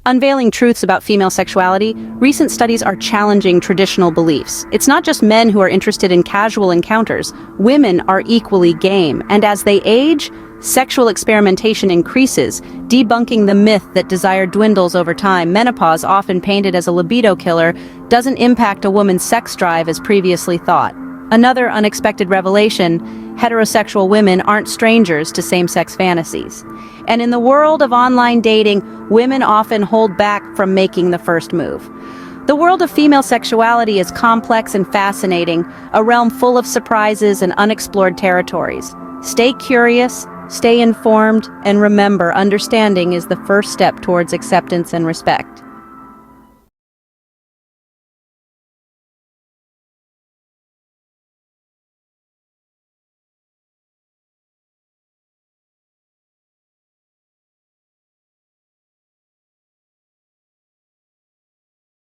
Unveiling truths about female sexuality, recent studies are challenging traditional beliefs. It's not just men who are interested in casual encounters. Women are equally game, and as they age, sexual experimentation increases, debunking the myth that desire dwindles over time. Menopause, often painted as a libido killer, doesn't impact a woman's sex drive as previously thought. Another unexpected revelation: heterosexual women aren't strangers to same-sex fantasies. And in the world of online dating, women often hold back from making the first move. The world of female sexuality is complex and fascinating, a realm full of surprises and unexplored territories. Stay curious, stay informed, and remember, understanding is the first step towards acceptance and respect.